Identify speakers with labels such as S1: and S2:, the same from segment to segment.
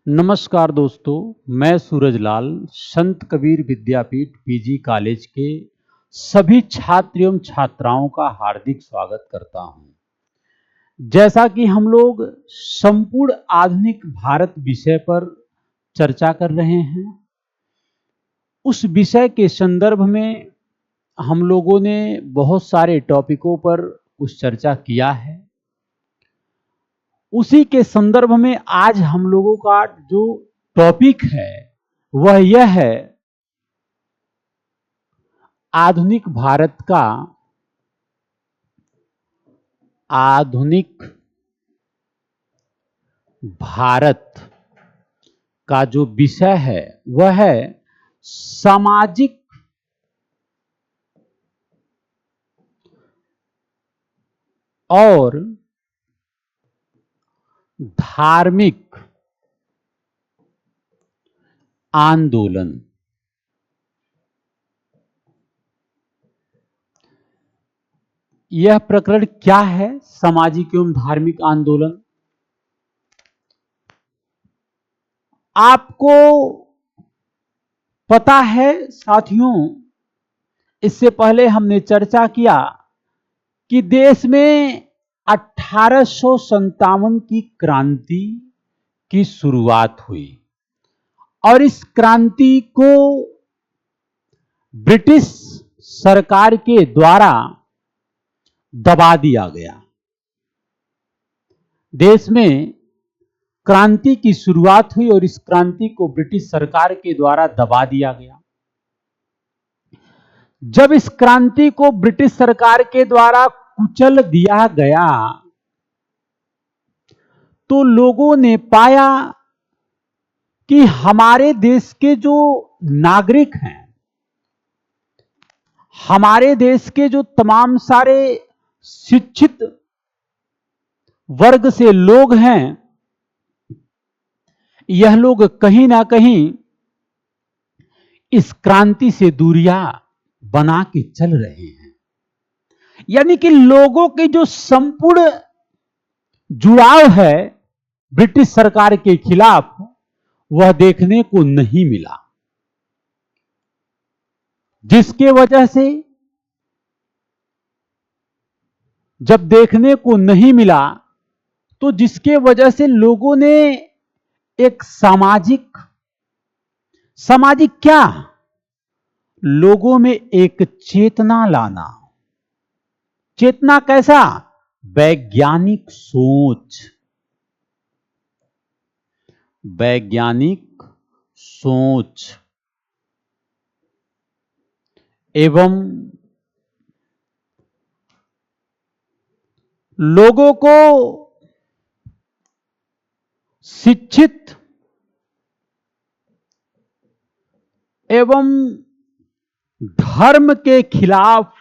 S1: नमस्कार दोस्तों, मैं सूरजलाल संत कबीर विद्यापीठ पीजी कॉलेज के सभी छात्र एवं छात्राओं का हार्दिक स्वागत करता हूं। जैसा कि हम लोग संपूर्ण आधुनिक भारत विषय पर चर्चा कर रहे हैं, उस विषय के संदर्भ में हम लोगों ने बहुत सारे टॉपिकों पर कुछ चर्चा किया है। उसी के संदर्भ में आज हम लोगों का जो टॉपिक है वह यह है आधुनिक भारत का जो विषय है वह है सामाजिक और धार्मिक आंदोलन। यह प्रकरण क्या है? सामाजिक एवं धार्मिक आंदोलन। आपको पता है साथियों, इससे पहले हमने चर्चा किया कि देश में 1857 की क्रांति की शुरुआत हुई और इस क्रांति को ब्रिटिश सरकार के द्वारा दबा दिया गया। देश में क्रांति की शुरुआत हुई और इस क्रांति को ब्रिटिश सरकार के द्वारा दबा दिया गया। जब इस क्रांति को ब्रिटिश सरकार के द्वारा कुचल दिया गया तो लोगों ने पाया कि हमारे देश के जो नागरिक हैं, हमारे देश के जो तमाम सारे शिक्षित वर्ग से लोग हैं, यह लोग कहीं ना कहीं इस क्रांति से दूरियां बना के चल रहे हैं। यानी कि लोगों के जो संपूर्ण जुड़ाव है ब्रिटिश सरकार के खिलाफ वह देखने को नहीं मिला, जिसके वजह से जब देखने को नहीं मिला तो जिसके वजह से लोगों ने एक सामाजिक क्या, लोगों में एक चेतना लाना। चेतना कैसा? वैज्ञानिक सोच। वैज्ञानिक सोच एवं लोगों को शिक्षित एवं धर्म के खिलाफ,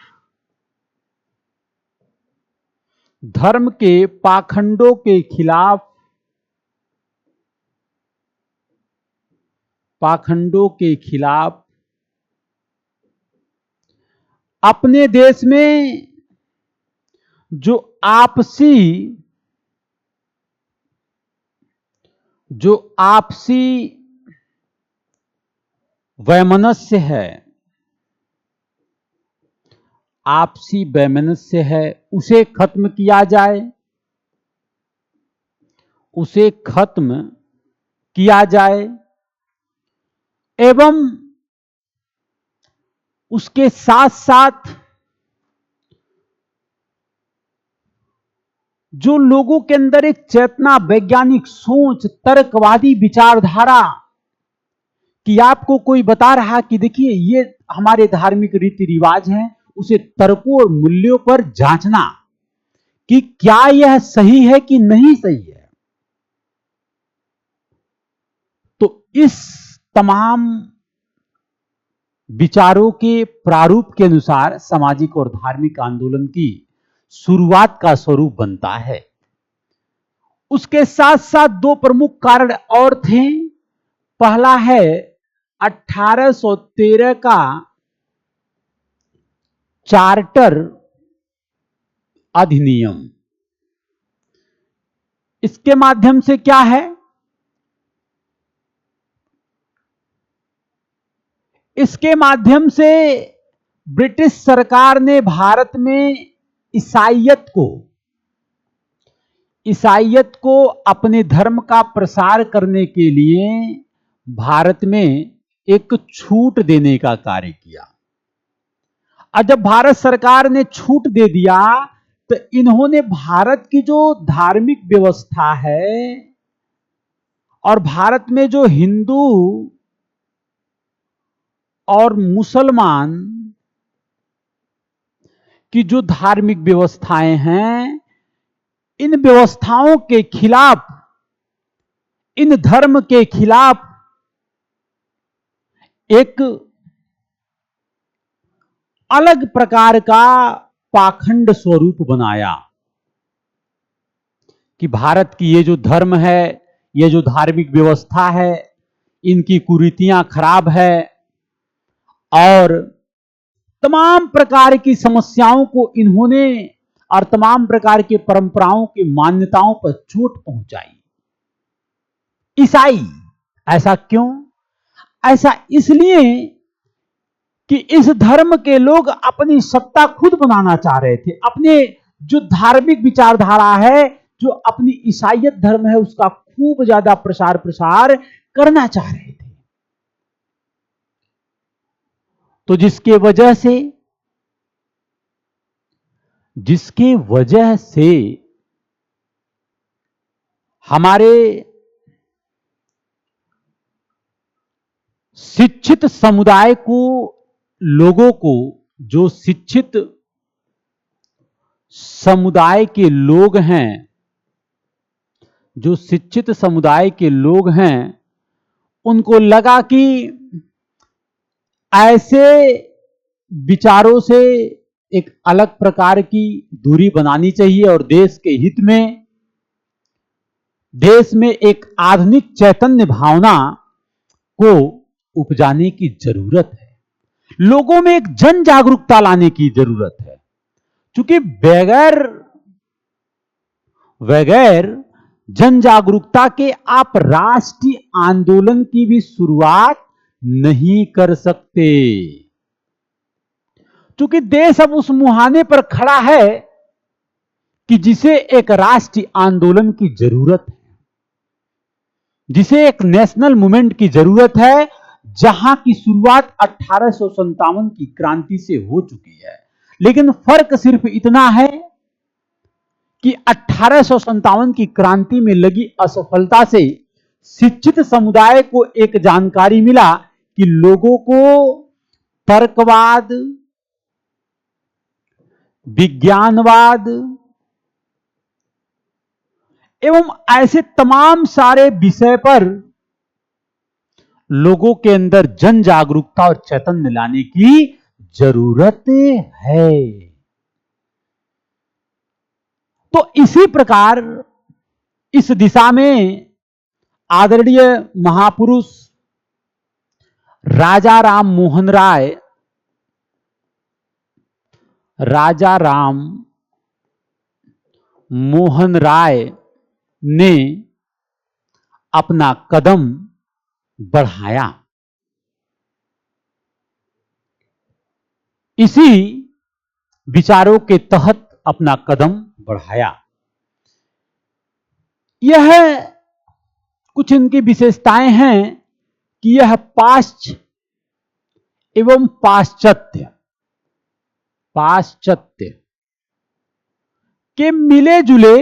S1: धर्म के पाखंडों के खिलाफ, अपने देश में जो आपसी वैमनस्य है, उसे खत्म किया जाए, एवं उसके साथ साथ जो लोगों के अंदर एक चेतना, वैज्ञानिक सोच, तर्कवादी विचारधारा, कि आपको कोई बता रहा कि देखिए ये हमारे धार्मिक रीति रिवाज हैं, उसे तर्कों और मूल्यों पर जांचना कि क्या यह सही है कि नहीं सही है। तो इस तमाम विचारों के प्रारूप के अनुसार सामाजिक और धार्मिक आंदोलन की शुरुआत का स्वरूप बनता है। उसके साथ साथ दो प्रमुख कारण और थे। पहला है 1813 का चार्टर अधिनियम। इसके माध्यम से क्या है इसके माध्यम से ब्रिटिश सरकार ने भारत में ईसाइयत को अपने धर्म का प्रसार करने के लिए भारत में एक छूट देने का कार्य किया। और जब भारत सरकार ने छूट दे दिया तो इन्होंने भारत की जो धार्मिक व्यवस्था है और भारत में जो हिंदू और मुसलमान की जो धार्मिक व्यवस्थाएं हैं, इन व्यवस्थाओं के खिलाफ, इन धर्म के खिलाफ एक अलग प्रकार का पाखंड स्वरूप बनाया कि भारत की ये जो धर्म है, ये जो धार्मिक व्यवस्था है, इनकी कुरीतियां खराब है और तमाम प्रकार की समस्याओं को इन्होंने और तमाम प्रकार की परंपराओं की मान्यताओं पर चोट पहुंचाई। ईसाई ऐसा क्यों? ऐसा इसलिए कि इस धर्म के लोग अपनी सत्ता खुद बनाना चाह रहे थे। अपने जो धार्मिक विचारधारा है, जो अपनी ईसाइयत धर्म है, उसका खूब ज्यादा प्रसार करना चाह रहे थे। तो जिसके वजह से हमारे शिक्षित समुदाय को, लोगों को, जो शिक्षित समुदाय के लोग हैं, जो शिक्षित समुदाय के लोग हैं, उनको लगा कि ऐसे विचारों से एक अलग प्रकार की दूरी बनानी चाहिए और देश के हित में, देश में एक आधुनिक चैतन्य भावना को उपजाने की जरूरत है। लोगों में एक जन जागरूकता लाने की जरूरत है, क्योंकि बगैर जन जागरूकता के आप राष्ट्रीय आंदोलन की भी शुरुआत नहीं कर सकते। क्योंकि देश अब उस मुहाने पर खड़ा है कि जिसे एक राष्ट्रीय आंदोलन की जरूरत है, जिसे एक नेशनल मूवमेंट की जरूरत है, जहां की शुरुआत 1857 की क्रांति से हो चुकी है। लेकिन फर्क सिर्फ इतना है कि 1857 की क्रांति में लगी असफलता से शिक्षित समुदाय को एक जानकारी मिला कि लोगों को तर्कवाद, विज्ञानवाद एवं ऐसे तमाम सारे विषय पर लोगों के अंदर जन जागरूकता और चैतन्य लाने की जरूरत है। तो इसी प्रकार इस दिशा में आदरणीय महापुरुष राजा राम मोहन राय ने अपना कदम बढ़ाया। इसी विचारों के तहत अपना कदम बढ़ाया। यह कुछ इनकी विशेषताएं हैं कि यह पाश्चात्य एवं पाश्चात्य के मिले जुले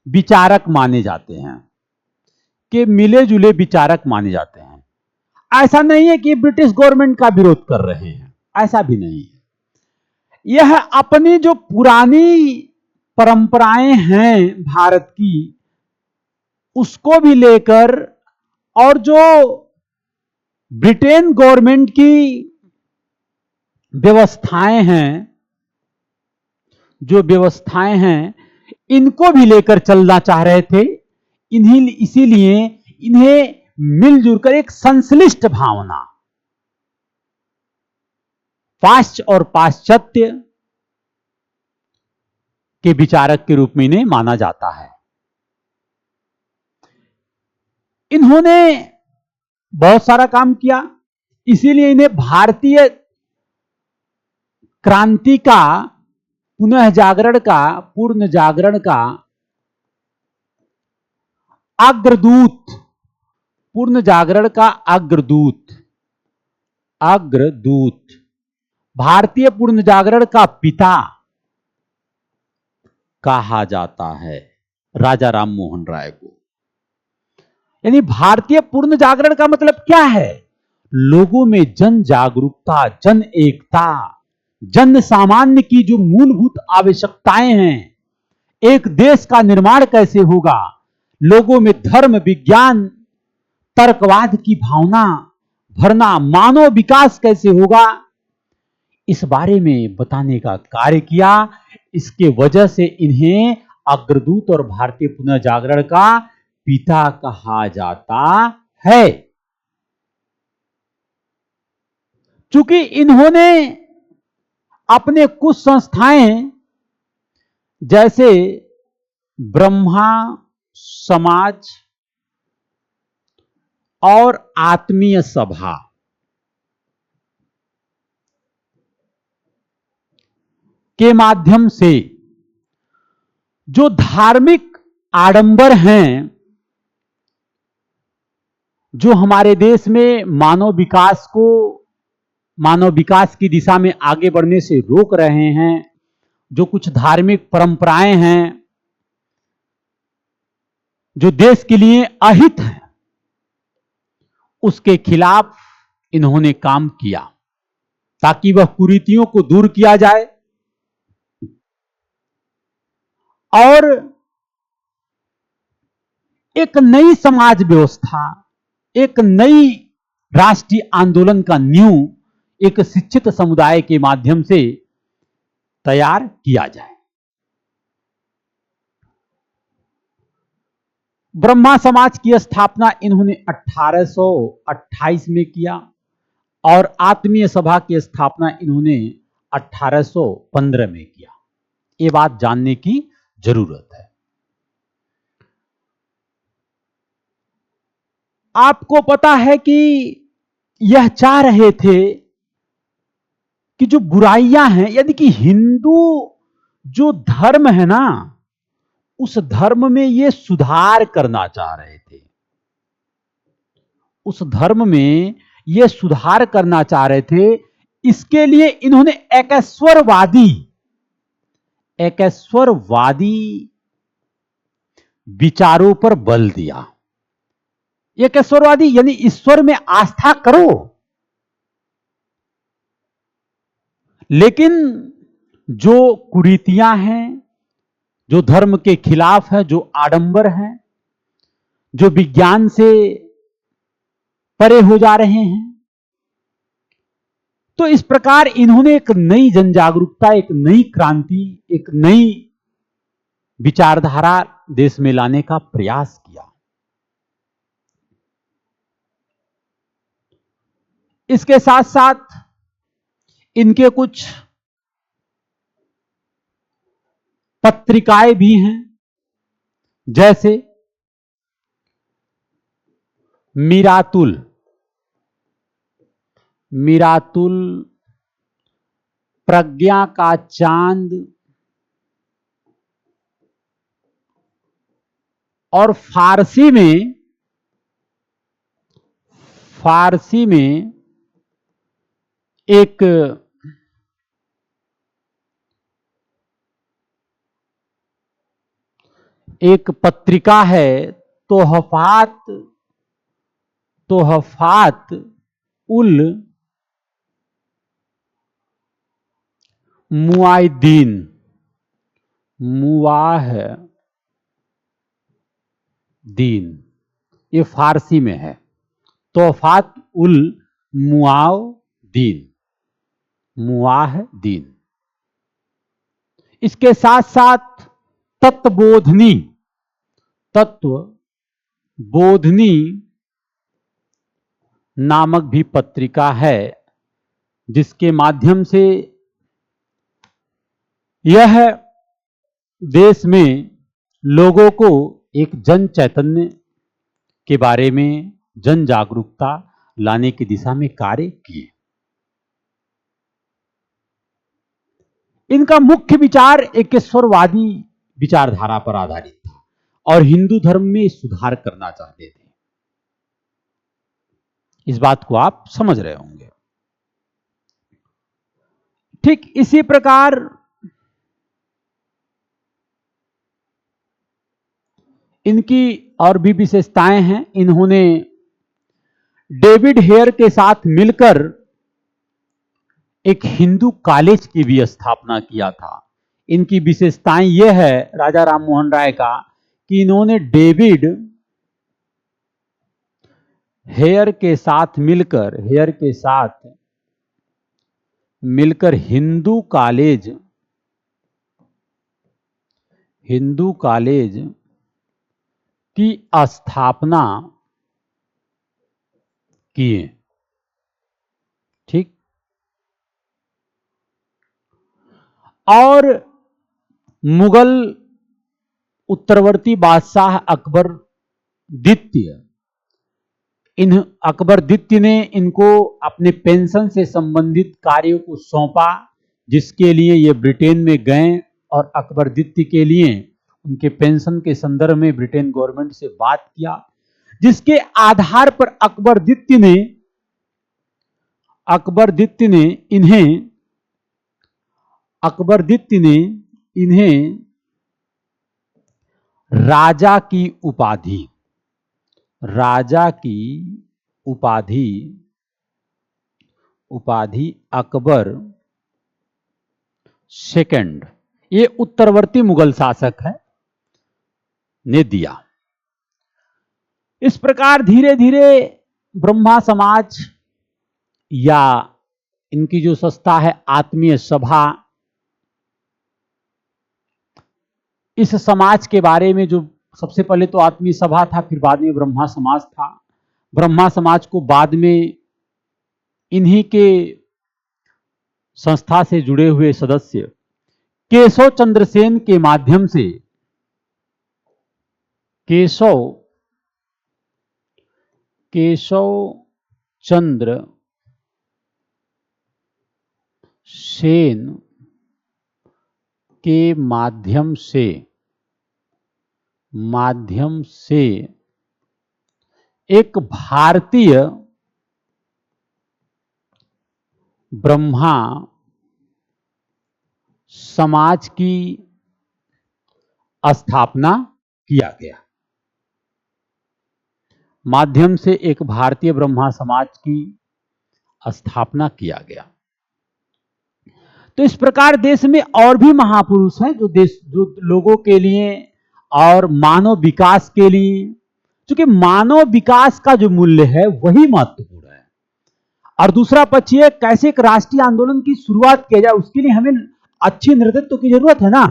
S1: विचारक माने जाते हैं, ऐसा नहीं है कि ब्रिटिश गवर्नमेंट का विरोध कर रहे हैं, ऐसा भी नहीं है। यह अपनी जो पुरानी परंपराएं हैं भारत की, उसको भी लेकर और जो ब्रिटेन गवर्नमेंट की व्यवस्थाएं हैं, इनको भी लेकर चलना चाह रहे थे। इसीलिए इन्हें मिलजुल कर एक संश्लिष्ट भावना, पाश्चात्य और पाश्चात्य के विचारक के रूप में इन्हें माना जाता है। इन्होंने बहुत सारा काम किया। इसीलिए इन्हें भारतीय क्रांति का पुनः जागरण का, पूर्ण जागरण का अग्रदूत, पूर्ण जागरण का अग्रदूत, अग्रदूत, भारतीय पूर्ण जागरण का पिता कहा जाता है राजा राम मोहन राय को। यानी भारतीय पूर्ण जागरण का मतलब क्या है? लोगों में जन जागरूकता, जन एकता, जन सामान्य की जो मूलभूत आवश्यकताएं हैं, एक देश का निर्माण कैसे होगा, लोगों में धर्म, विज्ञान, तर्कवाद की भावना भरना, मानव विकास कैसे होगा, इस बारे में बताने का कार्य किया। इसके वजह से इन्हें अग्रदूत और भारतीय पुनः जागरण का पिता कहा जाता है। चूंकि इन्होंने अपने कुछ संस्थाएं जैसे ब्रह्मा समाज और आत्मीय सभा के माध्यम से जो धार्मिक आडंबर हैं, जो हमारे देश में मानव विकास की दिशा में आगे बढ़ने से रोक रहे हैं, जो कुछ धार्मिक परंपराएं हैं जो देश के लिए अहित है, उसके खिलाफ इन्होंने काम किया ताकि वह कुरीतियों को दूर किया जाए और एक नई समाज व्यवस्था, एक नई राष्ट्रीय आंदोलन का नींव एक शिक्षित समुदाय के माध्यम से तैयार किया जाए। ब्रह्मा समाज की स्थापना इन्होंने 1828 में किया और आत्मीय सभा की स्थापना इन्होंने 1815 में किया। ये बात जानने की जरूरत है। आपको पता है कि यह चाह रहे थे कि जो बुराइयां हैं, यदि कि हिंदू जो धर्म है ना, उस धर्म में ये सुधार करना चाह रहे थे, उस धर्म में ये सुधार करना चाह रहे थे। इसके लिए इन्होंने एकेश्वरवादी विचारों पर बल दिया। एकेश्वरवादी यानी ईश्वर में आस्था करो, लेकिन जो कुरीतियां हैं, जो धर्म के खिलाफ है, जो आडंबर हैं, जो विज्ञान से परे हो जा रहे हैं, तो इस प्रकार इन्होंने एक नई जन जागरूकता, एक नई क्रांति, एक नई विचारधारा देश में लाने का प्रयास किया। इसके साथ साथ इनके कुछ पत्रिकाएं भी हैं, जैसे मीरातुल, प्रज्ञा का चांद और फारसी में एक पत्रिका है तोहफात उल मुआहिदीन, ये फारसी में है, तोहफात उल मुआहिदीन। इसके साथ साथ तत्वबोधनी नामक भी पत्रिका है, जिसके माध्यम से यह देश में लोगों को एक जन चैतन्य के बारे में, जन जागरूकता लाने की दिशा में कार्य किए। इनका मुख्य विचार एकेश्वरवादी विचारधारा पर आधारित था और हिंदू धर्म में सुधार करना चाहते थे। इस बात को आप समझ रहे होंगे। ठीक इसी प्रकार इनकी और भी विशेषताएं हैं। इन्होंने डेविड हेयर के साथ मिलकर एक हिंदू कॉलेज की भी स्थापना किया था। इनकी विशेषताएं यह है राजा राम मोहन राय का कि इन्होंने डेविड हेयर के साथ मिलकर हिंदू कॉलेज की स्थापना किए। ठीक। और मुगल उत्तरवर्ती बादशाह अकबर द्वितीय ने इनको अपने पेंशन से संबंधित कार्यों को सौंपा, जिसके लिए ये ब्रिटेन में गए और अकबर द्वितीय के लिए उनके पेंशन के संदर्भ में ब्रिटेन गवर्नमेंट से बात किया, जिसके आधार पर अकबर द्वितीय ने इन्हें राजा की उपाधि अकबर सेकंड, ये उत्तरवर्ती मुगल शासक है, ने दिया। इस प्रकार धीरे धीरे ब्रह्मा समाज या इनकी जो संस्था है आत्मीय सभा, इस समाज के बारे में जो सबसे पहले तो आत्मीय सभा था, फिर बाद में ब्रह्मा समाज था। ब्रह्मा समाज को बाद में इन्हीं के संस्था से जुड़े हुए सदस्य केशव चंद्र सेन के माध्यम से केशव चंद्र सेन के माध्यम से एक भारतीय ब्रह्मा समाज की स्थापना किया गया। माध्यम से एक भारतीय ब्रह्मा समाज की स्थापना किया गया। तो इस प्रकार देश में और भी महापुरुष हैं जो लोगों के लिए और मानव विकास के लिए, क्योंकि मानव विकास का जो मूल्य है वही महत्वपूर्ण है। और दूसरा पक्ष ये कैसे एक राष्ट्रीय आंदोलन की शुरुआत किया जाए, उसके लिए हमें अच्छे नेतृत्व की जरूरत है ना।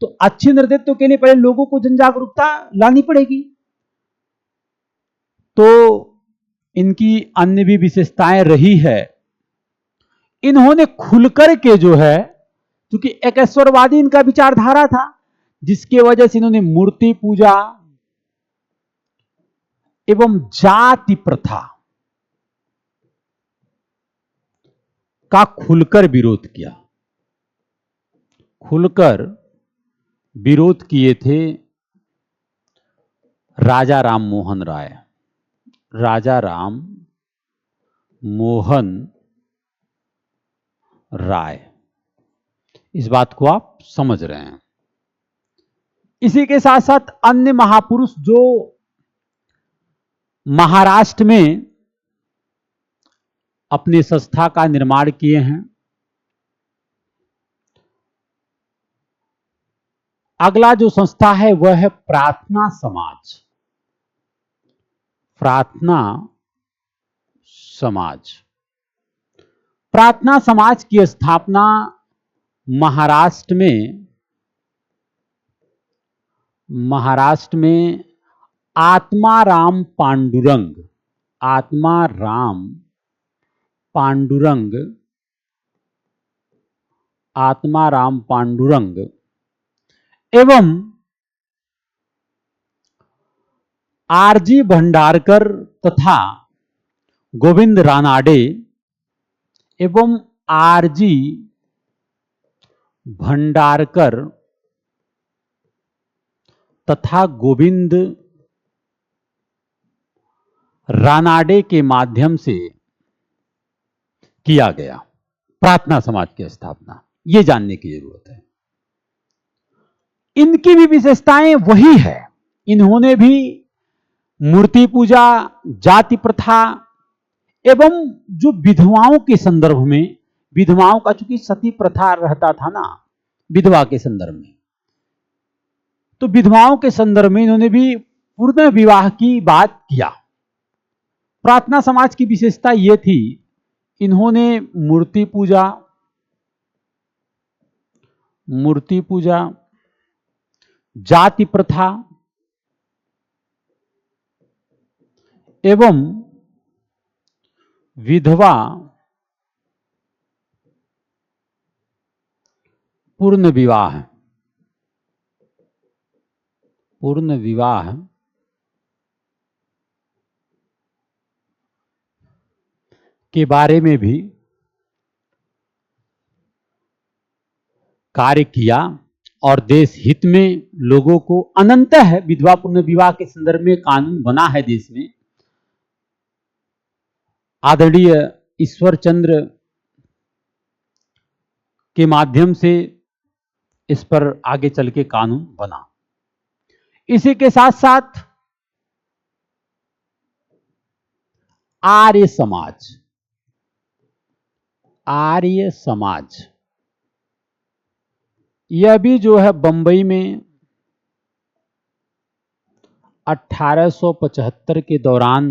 S1: तो अच्छे नेतृत्व के लिए पहले लोगों को जन जागरूकता लानी पड़ेगी। तो इनकी अन्य भी विशेषताएं रही है। इन्होंने खुलकर के जो है, क्योंकि एकेश्वरवादी इनका विचारधारा था, जिसके वजह से इन्होंने मूर्ति पूजा एवं जाति प्रथा का खुलकर विरोध किए थे राजा राम मोहन राय। इस बात को आप समझ रहे हैं। इसी के साथ साथ अन्य महापुरुष जो महाराष्ट्र में अपने संस्था का निर्माण किए हैं। अगला जो संस्था है वह है प्रार्थना समाज की स्थापना महाराष्ट्र में आत्माराम पांडुरंग एवं आरजी भंडारकर तथा गोविंद रानाडे एवं आरजी भंडारकर तथा गोविंद रानाडे के माध्यम से किया गया प्रार्थना समाज की स्थापना, यह जानने की जरूरत है। इनकी भी विशेषताएं वही है। इन्होंने भी मूर्ति पूजा, जाति प्रथा एवं जो विधवाओं के संदर्भ में, विधवाओं का चूंकि सती प्रथा रहता था ना विधवा के संदर्भ में, तो विधवाओं के संदर्भ में इन्होंने भी पूर्ण विवाह की बात किया। प्रार्थना समाज की विशेषता यह थी, इन्होंने मूर्ति पूजा, जाति प्रथा एवं विधवा पूर्ण विवाह के बारे में भी कार्य किया और देश हित में लोगों को अनंतः विधवा पूर्ण विवाह के संदर्भ में कानून बना है देश में। आदरणीय ईश्वर चंद्र के माध्यम से इस पर आगे चल के कानून बना। इसी के साथ साथ आर्य समाज यह भी जो है बंबई में 1875 के दौरान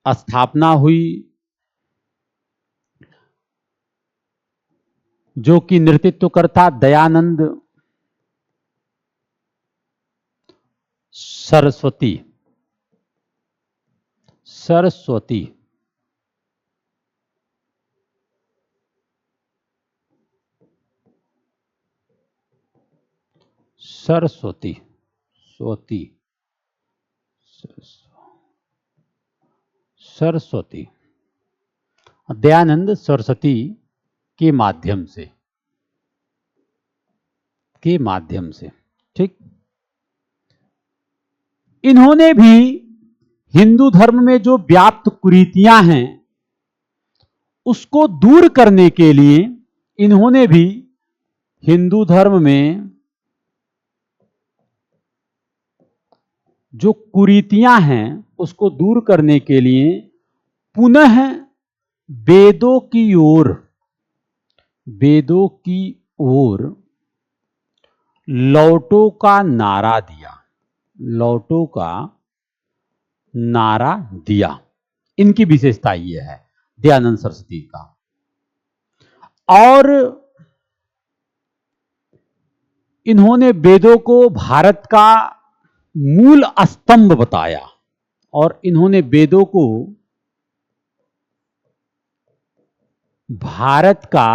S1: स्थापना हुई, जो कि नेतृत्व करता दयानंद सरस्वती। दयानंद सरस्वती के माध्यम से ठीक। इन्होंने भी हिंदू धर्म में जो व्याप्त कुरीतियां हैं उसको दूर करने के लिए इन्होंने भी हिंदू धर्म में जो कुरीतियां हैं उसको दूर करने के लिए पुनः वेदों की ओर लौटो का नारा दिया। इनकी विशेषता यह है दयानंद सरस्वती का। और इन्होंने वेदों को भारत का मूल स्तंभ बताया और इन्होंने वेदों को भारत का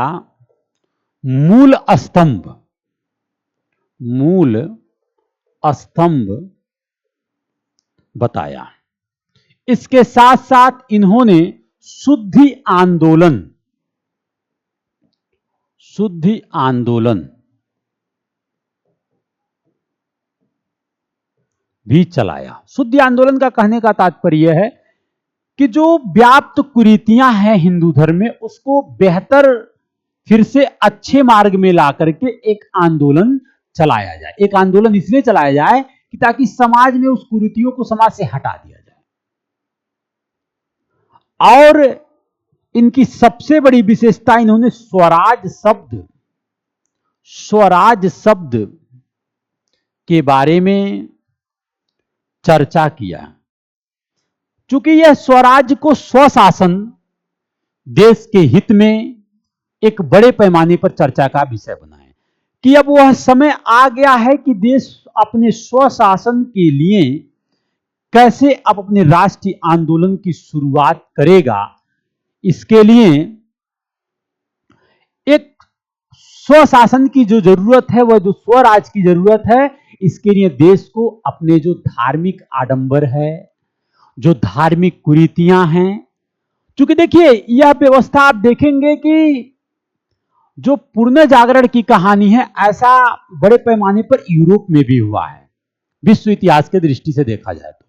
S1: मूल स्तंभ बताया। इसके साथ साथ इन्होंने शुद्धि आंदोलन भी चलाया। शुद्धि आंदोलन का कहने का तात्पर्य है कि जो व्याप्त कुरीतियां हैं हिंदू धर्म में उसको बेहतर फिर से अच्छे मार्ग में ला करके एक आंदोलन चलाया जाए। एक आंदोलन इसलिए चलाया जाए कि ताकि समाज में उस कुरीतियों को समाज से हटा दिया जाए। और इनकी सबसे बड़ी विशेषता, इन्होंने स्वराज शब्द के बारे में चर्चा किया। चूंकि यह स्वराज को स्वशासन देश के हित में एक बड़े पैमाने पर चर्चा का विषय बना है कि अब वह समय आ गया है कि देश अपने स्वशासन के लिए कैसे अब अपने राष्ट्रीय आंदोलन की शुरुआत करेगा। इसके लिए एक स्वशासन की जो जरूरत है, वह जो स्वराज की जरूरत है, इसके लिए देश को अपने जो धार्मिक आडंबर है, जो धार्मिक कुरीतियां हैं, क्योंकि देखिए यह व्यवस्था आप देखेंगे कि जो पुण्य जागरण की कहानी है, ऐसा बड़े पैमाने पर यूरोप में भी हुआ है। विश्व इतिहास के दृष्टि से देखा जाए तो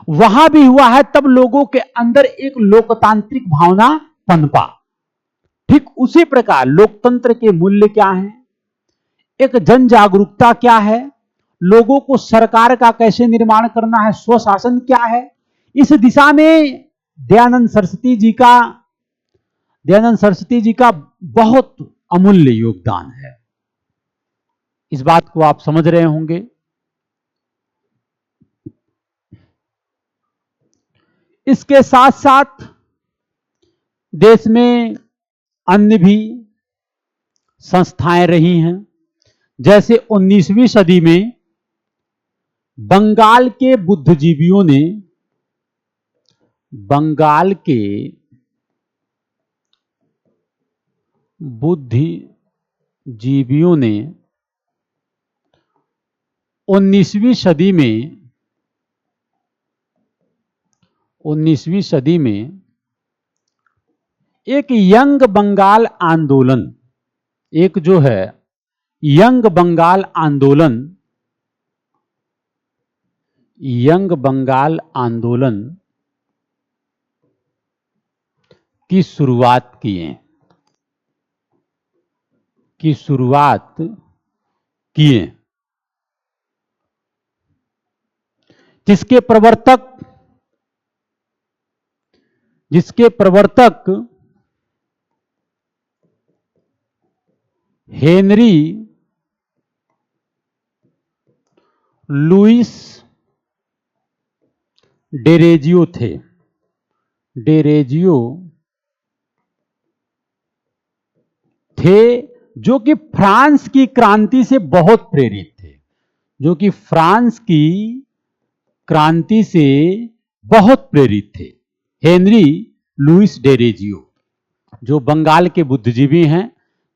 S1: वहां भी हुआ है, तब लोगों के अंदर एक लोकतांत्रिक भावना पनपा। ठीक उसी प्रकार लोकतंत्र के मूल्य क्या हैं, एक जन जागरूकता क्या है, लोगों को सरकार का कैसे निर्माण करना है, स्वशासन क्या है, इस दिशा में दयानंद सरस्वती जी का बहुत अमूल्य योगदान है। इस बात को आप समझ रहे होंगे। इसके साथ साथ देश में अन्य भी संस्थाएं रही हैं, जैसे 19वीं सदी में बंगाल के बुद्धिजीवियों ने 19वीं सदी में एक यंग बंगाल आंदोलन, एक जो है यंग बंगाल आंदोलन की शुरुआत किए, जिसके प्रवर्तक हेनरी लुइस डेरेजियो थे, जो कि फ्रांस की क्रांति से बहुत प्रेरित थे, हेनरी लुइस डेरेजियो, जो बंगाल के बुद्धिजीवी हैं,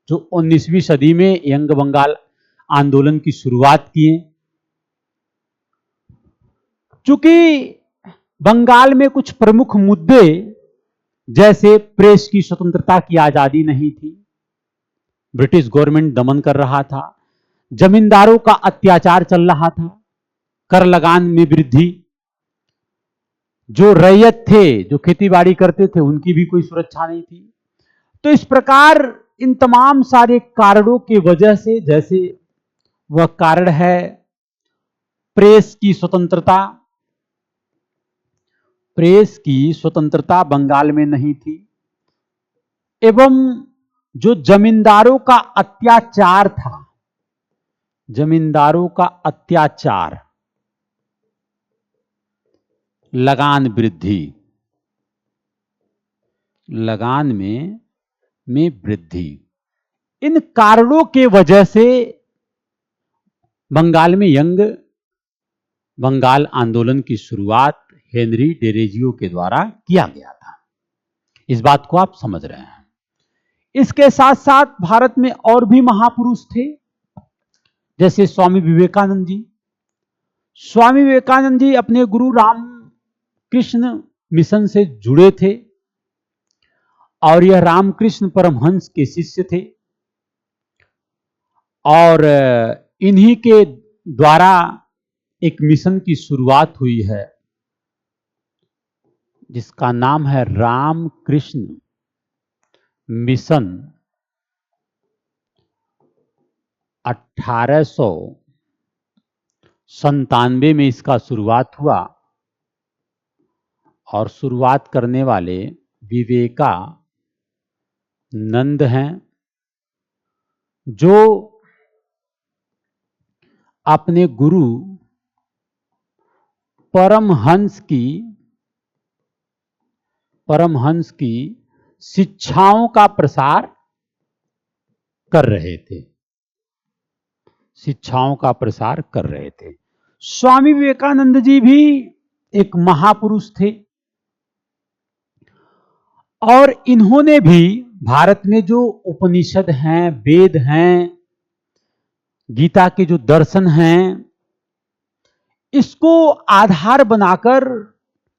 S1: जो 19वीं सदी में यंग बंगाल आंदोलन की शुरुआत किए। चूंकि बंगाल में कुछ प्रमुख मुद्दे, जैसे प्रेस की स्वतंत्रता की आजादी नहीं थी, ब्रिटिश गवर्नमेंट दमन कर रहा था, जमींदारों का अत्याचार चल रहा था, कर लगान में वृद्धि, जो रैयत थे, जो खेतीबाड़ी करते थे, उनकी भी कोई सुरक्षा नहीं थी। तो इस प्रकार इन तमाम सारे कारणों की वजह से, जैसे वह कारण है प्रेस की स्वतंत्रता बंगाल में नहीं थी, एवं जो जमींदारों का अत्याचार, लगान में वृद्धि, इन कारणों के वजह से बंगाल में यंग बंगाल आंदोलन की शुरुआत हेनरी डेरेजियो के द्वारा किया गया था। इस बात को आप समझ रहे हैं। इसके साथ साथ भारत में और भी महापुरुष थे, जैसे स्वामी विवेकानंद जी अपने गुरु रामकृष्ण मिशन से जुड़े थे, और यह रामकृष्ण परमहंस के शिष्य थे, और इन्हीं के द्वारा एक मिशन की शुरुआत हुई है, जिसका नाम है रामकृष्ण मिशन। 1897 में इसका शुरुआत हुआ, और शुरुआत करने वाले विवेकानंद हैं, जो अपने गुरु परमहंस की शिक्षाओं का प्रसार कर रहे थे। स्वामी विवेकानंद जी भी एक महापुरुष थे, और इन्होंने भी भारत में जो उपनिषद हैं, वेद हैं, गीता के जो दर्शन हैं, इसको आधार बनाकर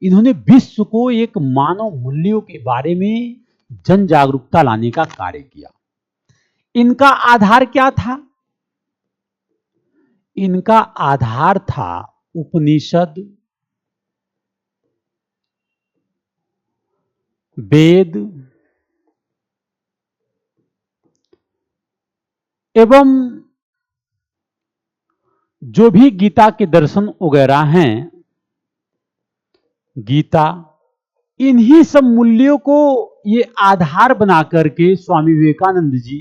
S1: इन्होंने विश्व को एक मानव मूल्यों के बारे में जन जागरूकता लाने का कार्य किया। इनका आधार क्या था? इनका आधार था उपनिषद, वेद एवं जो भी गीता के दर्शन वगैरह हैं, गीता, इन्हीं सब मूल्यों को ये आधार बना करके स्वामी विवेकानंद जी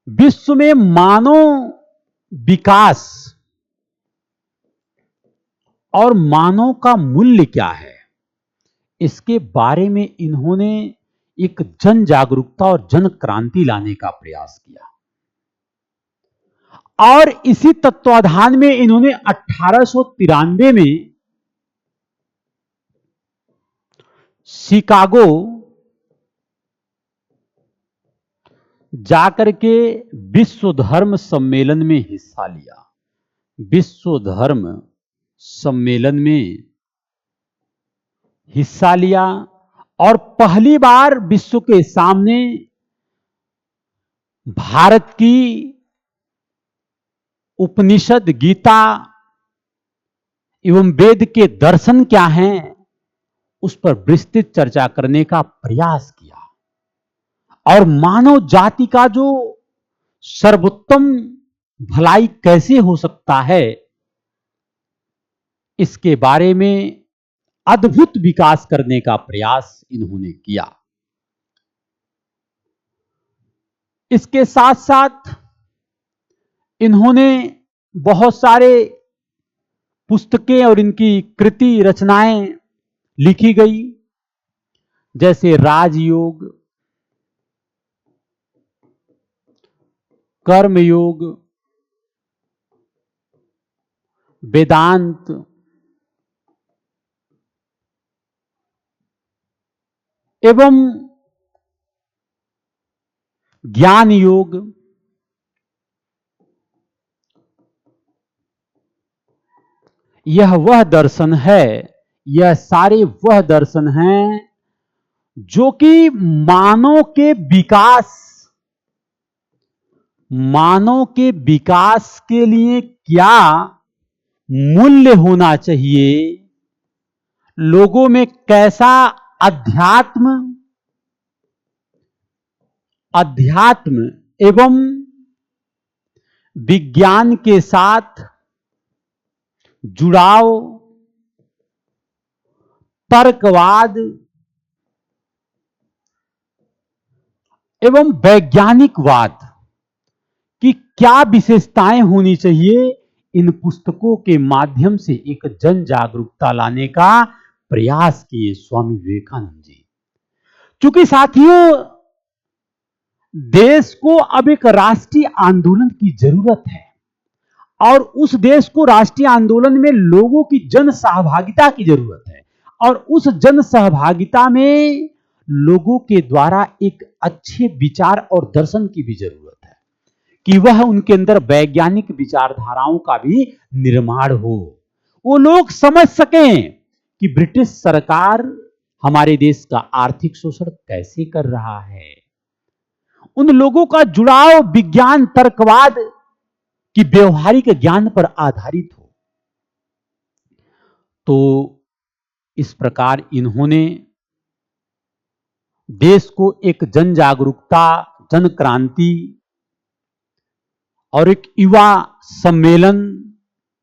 S1: विश्व में मानव विकास और मानव का मूल्य क्या है, इसके बारे में इन्होंने एक जन जागरूकता और जन क्रांति लाने का प्रयास किया। और इसी तत्वाधान में इन्होंने 1893 में शिकागो जाकर के विश्व धर्म सम्मेलन में हिस्सा लिया। विश्व धर्म सम्मेलन में हिस्सा लिया और पहली बार विश्व के सामने भारत की उपनिषद, गीता एवं वेद के दर्शन क्या हैं, उस पर विस्तृत चर्चा करने का प्रयास किया और मानव जाति का जो सर्वोत्तम भलाई कैसे हो सकता है, इसके बारे में अद्भुत विकास करने का प्रयास इन्होंने किया। इसके साथ साथ इन्होंने बहुत सारे पुस्तकें और इनकी कृति रचनाएं लिखी गई, जैसे राजयोग, कर्मयोग, वेदांत एवं ज्ञान योग। यह वह दर्शन है, यह सारे वह दर्शन हैं जो कि मानव के विकास के लिए क्या मूल्य होना चाहिए, लोगों में कैसा अध्यात्म एवं विज्ञान के साथ जुड़ाव, तर्कवाद एवं वैज्ञानिकवाद की क्या विशेषताएं होनी चाहिए, इन पुस्तकों के माध्यम से एक जन जागरूकता लाने का प्रयास किए स्वामी विवेकानंद जी। क्योंकि साथियों, देश को अब एक राष्ट्रीय आंदोलन की जरूरत है और उस देश को राष्ट्रीय आंदोलन में लोगों की जन सहभागिता की जरूरत है और उस जन सहभागिता में लोगों के द्वारा एक अच्छे विचार और दर्शन की भी जरूरत है कि वह उनके अंदर वैज्ञानिक विचारधाराओं का भी निर्माण हो। वो लोग समझ सकें कि ब्रिटिश सरकार हमारे देश का आर्थिक शोषण कैसे कर रहा है। उन लोगों का जुड़ाव विज्ञान, तर्कवाद की व्यवहारिक ज्ञान पर आधारित हो। तो इस प्रकार इन्होंने देश को एक जन जागरूकता, जन क्रांति और एक युवा सम्मेलन,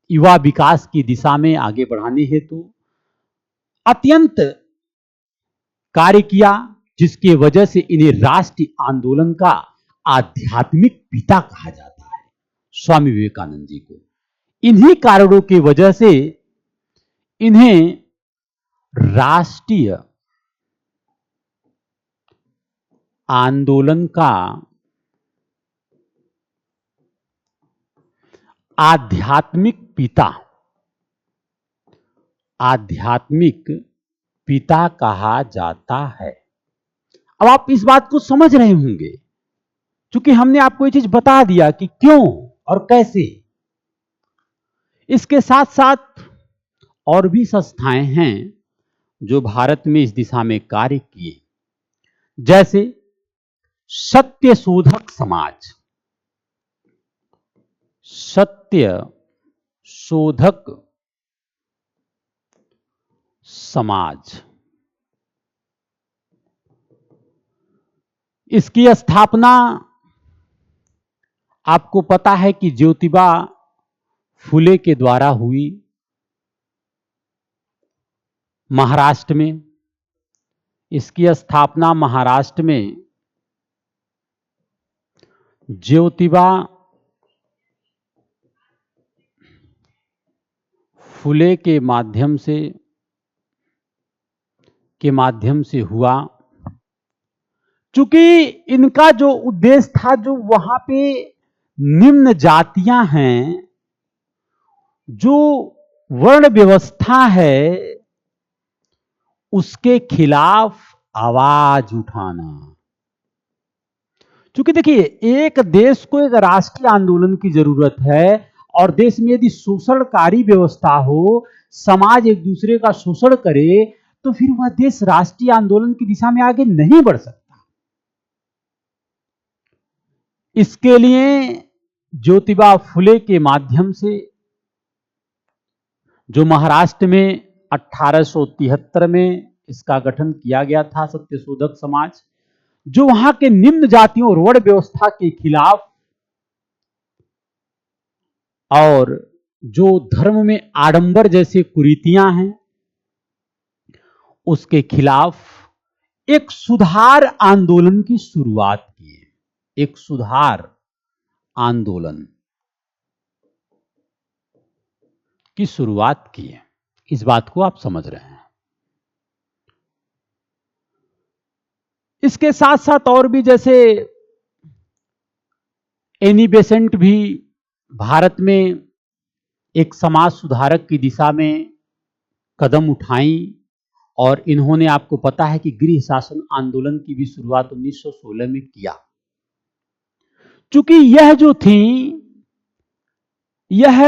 S1: युवा विकास की दिशा में आगे बढ़ाने हेतु अत्यंत कार्य किया, जिसकी वजह से इन्हें राष्ट्रीय आंदोलन का आध्यात्मिक पिता कहा जाता है, स्वामी विवेकानंद जी को। इन्हीं कारणों की वजह से इन्हें राष्ट्रीय आंदोलन का आध्यात्मिक पिता कहा जाता है। अब आप इस बात को समझ रहे होंगे, क्योंकि हमने आपको ये चीज बता दिया कि क्यों और कैसे। इसके साथ साथ और भी संस्थाएं हैं जो भारत में इस दिशा में कार्य किए, जैसे सत्य शोधक समाज। सत्य शोधक समाज, इसकी स्थापना आपको पता है कि ज्योतिबा फुले के द्वारा हुई महाराष्ट्र में। इसकी स्थापना महाराष्ट्र में ज्योतिबा फुले के माध्यम से हुआ। चूंकि इनका जो उद्देश्य था, जो वहां पे निम्न जातियां हैं, जो वर्ण व्यवस्था है, उसके खिलाफ आवाज उठाना। क्योंकि देखिए, एक देश को एक राष्ट्रीय आंदोलन की जरूरत है, और देश में यदि शोषणकारी व्यवस्था हो, समाज एक दूसरे का शोषण करे, तो फिर वह देश राष्ट्रीय आंदोलन की दिशा में आगे नहीं बढ़ सकता। इसके लिए ज्योतिबा फुले के माध्यम से, जो महाराष्ट्र में 1873 में इसका गठन किया गया था, सत्यशोधक समाज, जो वहां के निम्न जातियों और वर्ण व्यवस्था के खिलाफ, और जो धर्म में आडंबर जैसे कुरीतियां हैं, उसके खिलाफ एक सुधार आंदोलन की शुरुआत की है। एक सुधार आंदोलन की शुरुआत की है। इस बात को आप समझ रहे हैं। इसके साथ साथ और भी, जैसे एनी बेसेंट भी भारत में एक समाज सुधारक की दिशा में कदम उठाई, और इन्होंने, आपको पता है कि गृह शासन आंदोलन की भी शुरुआत 1916 में किया। चूंकि यह जो थी, यह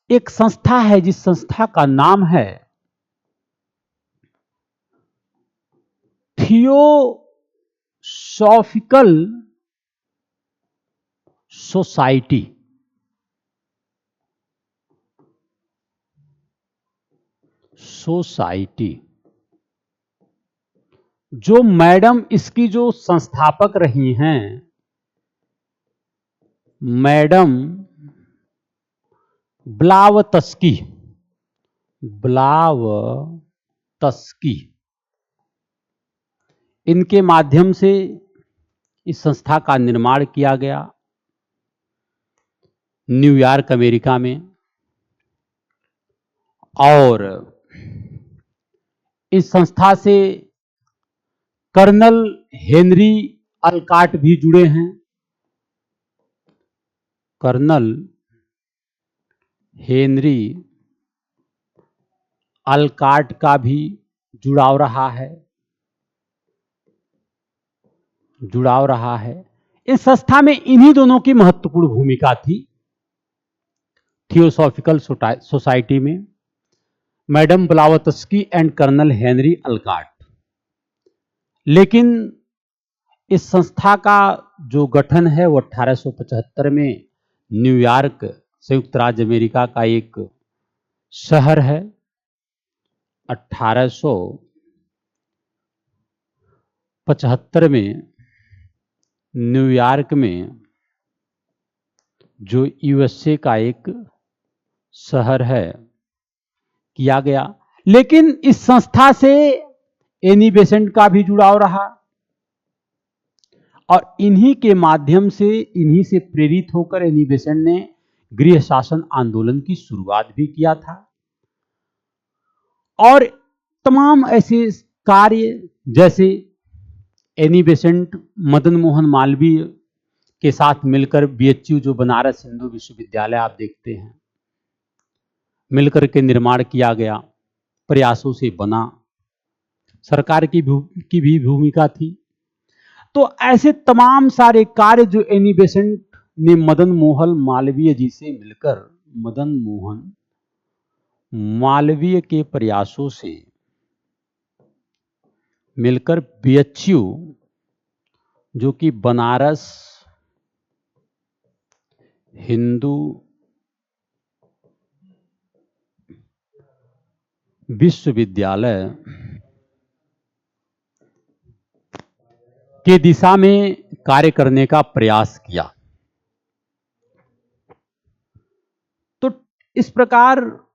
S1: एक संस्था है, जिस संस्था का नाम है थियोसॉफिकल सोसाइटी। जो मैडम इसकी जो संस्थापक रही हैं, मैडम ब्लावत्स्की, इनके माध्यम से इस संस्था का निर्माण किया गया न्यूयॉर्क, अमेरिका में। और इस संस्था से कर्नल हेनरी अलकाट भी जुड़े हैं। कर्नल हेनरी अलकाट का भी जुड़ाव रहा है। इस संस्था में इन्हीं दोनों की महत्वपूर्ण भूमिका थी। थियोसॉफिकल सोसाइटी में madam Blavatsky and colonel Henry Olcott. लेकिन इस संस्था का जो गठन है, वो 1875 में न्यूयॉर्क, संयुक्त राज्य अमेरिका का एक शहर है। 1875 में न्यूयॉर्क में, जो यूएसए का एक शहर है, किया गया। लेकिन इस संस्था से एनी बेसेंट का भी जुड़ाव रहा, और इन्हीं के माध्यम से, इन्हीं से प्रेरित होकर एनी बेसेंट ने गृह शासन आंदोलन की शुरुआत भी किया था। और तमाम ऐसे कार्य, जैसे एनी बेसेंट मदन मोहन मालवीय के साथ मिलकर बीएचयू, जो बनारस हिंदू विश्वविद्यालय आप देखते हैं, मिलकर के निर्माण किया गया, प्रयासों से बना। सरकार की भी भूमिका थी। तो ऐसे तमाम सारे कार्य जो एनी बेसेंट ने मदन मोहन मालवीय जी से मिलकर मदन मोहन मालवीय के प्रयासों से मिलकर बीएचयू जो कि बनारस हिंदू विश्वविद्यालय के दिशा में कार्य करने का प्रयास किया। तो इस प्रकार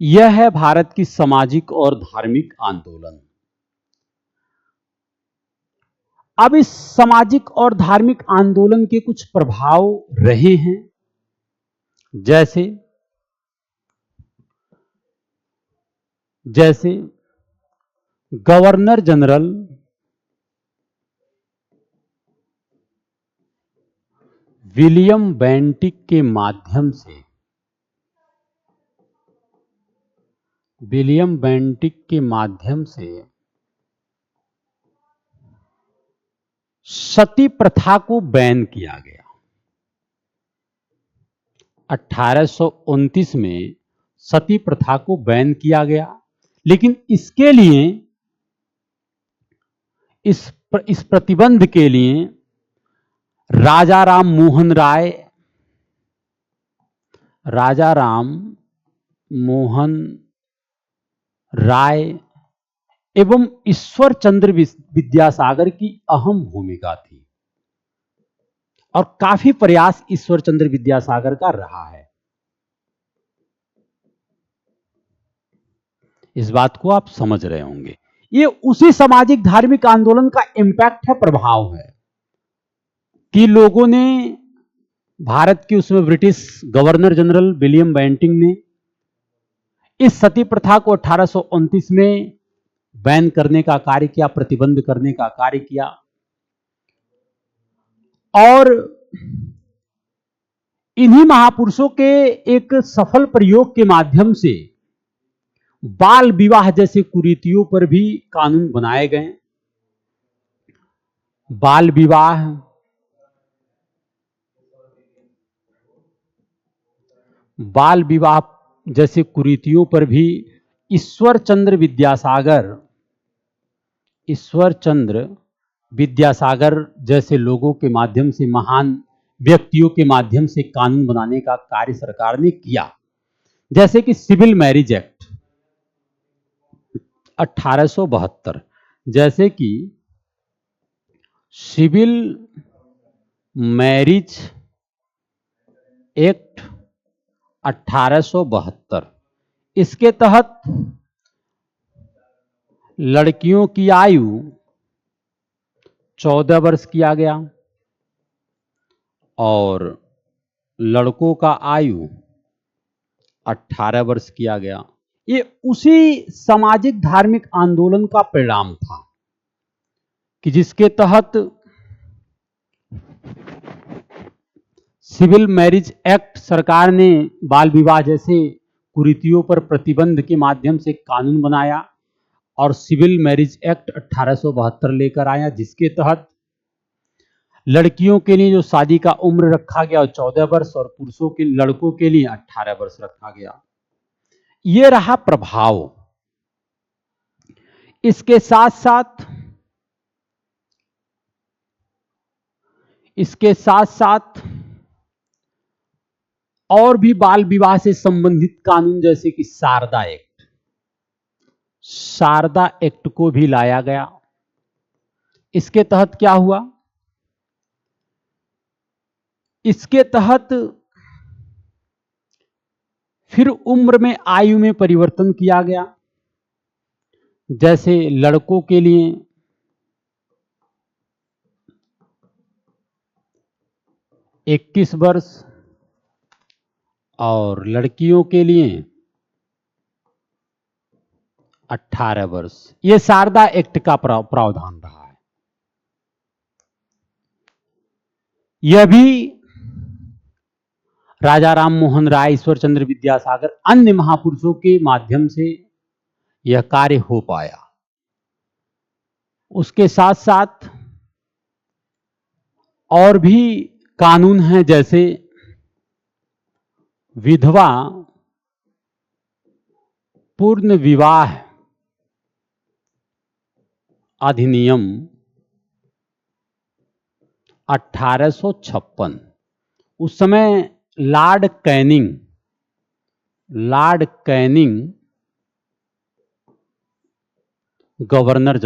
S1: यह है भारत की सामाजिक और धार्मिक आंदोलन। अब इस सामाजिक और धार्मिक आंदोलन के कुछ प्रभाव रहे हैं, जैसे गवर्नर जनरल विलियम बेंटिक के माध्यम से सती प्रथा को बैन किया गया। 1829 में सती प्रथा को बैन किया गया, लेकिन इसके लिए इस प्रतिबंध के लिए राजा राम मोहन राय एवं ईश्वर चंद्र विद्यासागर की अहम भूमिका थी और काफी प्रयास ईश्वर चंद्र विद्यासागर का रहा है। इस बात को आप समझ रहे होंगे। ये उसी सामाजिक धार्मिक आंदोलन का इंपैक्ट है, प्रभाव है कि लोगों ने भारत की उसमें British governor general William Bentinck ने इस सती प्रथा को 1829 में बैन करने का कार्य किया, प्रतिबंध करने का कार्य किया और इन्हीं महापुरुषों के एक सफल प्रयोग के माध्यम से बाल विवाह जैसे कुरीतियों पर भी कानून बनाए गए। बाल विवाह जैसे कुरीतियों पर भी ईश्वर चंद्र विद्यासागर जैसे लोगों के माध्यम से, महान व्यक्तियों के माध्यम से कानून बनाने का कार्य सरकार ने किया। जैसे कि सिविल मैरिज एक्ट 1872, जैसे कि सिविल मैरिज एक्ट 1872, इसके तहत लड़कियों की आयु 14 वर्ष किया गया और लड़कों का आयु 18 वर्ष किया गया। ये उसी सामाजिक धार्मिक आंदोलन का परिणाम था कि जिसके तहत सिविल मैरिज एक्ट सरकार ने बाल विवाह जैसे कुरीतियों पर प्रतिबंध के माध्यम से कानून बनाया और सिविल मैरिज एक्ट 1872 लेकर आया, जिसके तहत लड़कियों के लिए जो शादी का उम्र रखा गया 14 वर्ष और लड़कों के लिए 18 वर्ष रखा गया। ये रहा प्रभाव। इसके साथ साथ और भी बाल विवाह से संबंधित कानून, जैसे कि शारदा एक्ट को भी लाया गया। इसके तहत क्या हुआ? इसके तहत फिर उम्र में, आयु में परिवर्तन किया गया। जैसे लड़कों के लिए 21 वर्ष और लड़कियों के लिए 18 वर्ष। यह शारदा एक्ट का प्रावधान रहा है। यह भी राजा राम मोहन राय, ईश्वर चंद्र विद्यासागर, अन्य महापुरुषों के माध्यम से यह कार्य हो पाया। उसके साथ साथ और भी कानून हैं जैसे विधवा पूर्ण विवाह अधिनियम 1856। उस समय लॉर्ड कैनिंग गवर्नर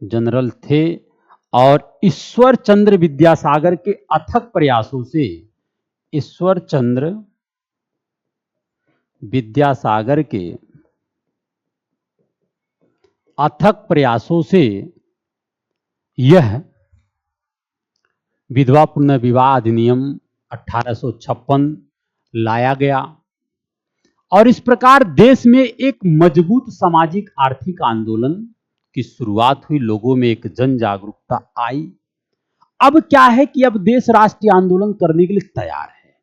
S1: जनरल थे और ईश्वर चंद्र विद्यासागर के अथक प्रयासों से ईश्वर चंद्र विद्यासागर के अथक प्रयासों से यह विधवा पुनः विवाह अधिनियम 1856 लाया गया और इस प्रकार देश में एक मजबूत सामाजिक आर्थिक आंदोलन की शुरुआत हुई। लोगों में एक जन जागरूकता आई। अब क्या है कि अब देश राष्ट्रीय आंदोलन करने के लिए तैयार है,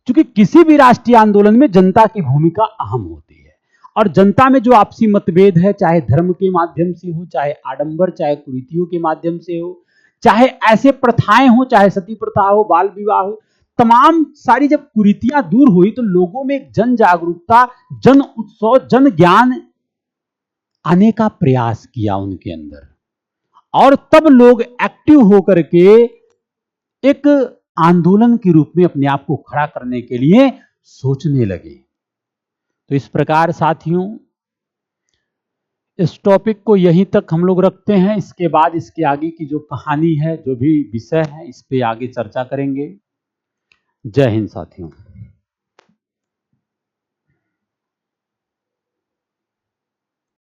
S1: क्योंकि किसी भी राष्ट्रीय आंदोलन में जनता की भूमिका अहम होती है और जनता में जो आपसी मतभेद है, चाहे धर्म के माध्यम से हो, चाहे आडंबर, चाहे कुरीतियों के माध्यम से हो, चाहे ऐसे प्रथाएं हो, चाहे सती प्रथा हो, बाल विवाह हो, तमाम सारी जब कुरीतियां दूर हुई तो लोगों में एक जन जागरूकता, जन उत्सव, जन ज्ञान आने का प्रयास किया उनके अंदर और तब लोग एक्टिव होकर के एक आंदोलन के रूप में अपने आप को खड़ा करने के लिए सोचने लगे। तो इस प्रकार साथियों, इस टॉपिक को यहीं तक हम लोग रखते हैं। इसके बाद इसके आगे की जो कहानी है, जो भी विषय है, इस पे आगे चर्चा करेंगे। जय हिंद साथियों।